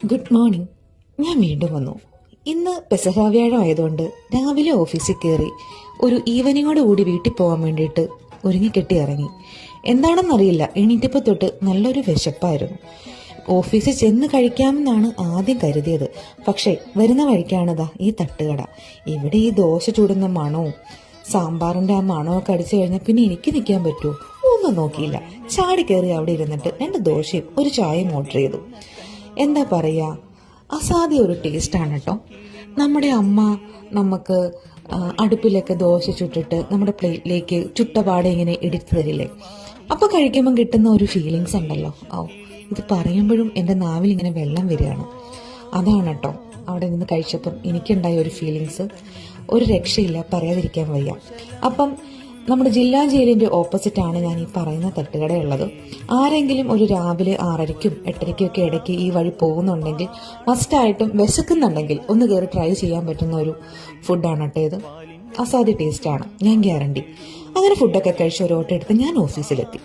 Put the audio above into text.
Good morning. ഞാൻ വീണ്ടും വന്നു. ഇന്ന് പെസഹ വ്യാഴം ആയതുകൊണ്ട് രാവിലെ ഓഫീസിൽ കയറി ഒരു ഈവനിങ്ങോട് കൂടി വീട്ടിൽ പോകാൻ വേണ്ടിയിട്ട് ഒരുങ്ങിക്കെട്ടി ഇറങ്ങി. എന്താണെന്നറിയില്ല, എണീറ്റപ്പോൾ തൊട്ട് നല്ലൊരു വിശപ്പായിരുന്നു. ഓഫീസിൽ ചെന്ന് കഴിക്കാമെന്നാണ് ആദ്യം കരുതിയത്. പക്ഷേ വരുന്ന വഴിക്കാണിതാ ഈ തട്ടുകട. ഇവിടെ ഈ ദോശ ചൂടുന്ന മണവും സാമ്പാറിന്റെ ആ മണമൊക്കെ അടിച്ചു കഴിഞ്ഞാൽ പിന്നെ എനിക്ക് നിൽക്കാൻ പറ്റുമോ? ഒന്നും നോക്കിയില്ല, ചാടി കയറി അവിടെ ഇരുന്നിട്ട് 2 ദോശയും ഒരു ചായയും ഓർഡർ ചെയ്തു. എന്താ പറയുക, അസാധ്യ ഒരു ടേസ്റ്റാണ് കേട്ടോ. നമ്മുടെ അമ്മ നമുക്ക് അടുപ്പിലൊക്കെ ദോശ ചുട്ടിട്ട് നമ്മുടെ പ്ലേറ്റിലേക്ക് ചുട്ടപാടെ ഇങ്ങനെ എടുത്തു തരില്ലേ, അപ്പോൾ കഴിക്കുമ്പം കിട്ടുന്ന ഒരു ഫീലിങ്സ് ഉണ്ടല്ലോ. ഇത് പറയുമ്പോഴും എൻ്റെ നാവിൽ ഇങ്ങനെ വെള്ളം വരികയാണ്. അതാണ് കേട്ടോ അവിടെ നിന്ന് കഴിച്ചപ്പം എനിക്കുണ്ടായ ഒരു ഫീലിങ്സ്. ഒരു രക്ഷയില്ല, പറയാതിരിക്കാൻ വയ്യ. അപ്പം നമ്മുടെ ജില്ലാ ജയിലിന്റെ ഓപ്പോസിറ്റാണ് ഞാൻ ഈ പറയുന്ന തട്ടുകടയുള്ളത്. ആരെങ്കിലും ഒരു രാവിലെ 6:30ക്കും 8:30ക്കും ഒക്കെ ഇടയ്ക്ക് ഈ വഴി പോകുന്നുണ്ടെങ്കിൽ മസ്റ്റായിട്ടും വിശക്കുന്നുണ്ടെങ്കിൽ ഒന്ന് കയറി ട്രൈ ചെയ്യാൻ പറ്റുന്ന ഒരു ഫുഡാണ് കേട്ടോ ഇത്. അസാധ്യ ടേസ്റ്റാണ്, ഞാൻ ഗ്യാരണ്ടി. അങ്ങനെ ഫുഡൊക്കെ കഴിച്ച് ഒരു ഓട്ടോ എടുത്ത് ഞാൻ ഓഫീസിലെത്തി.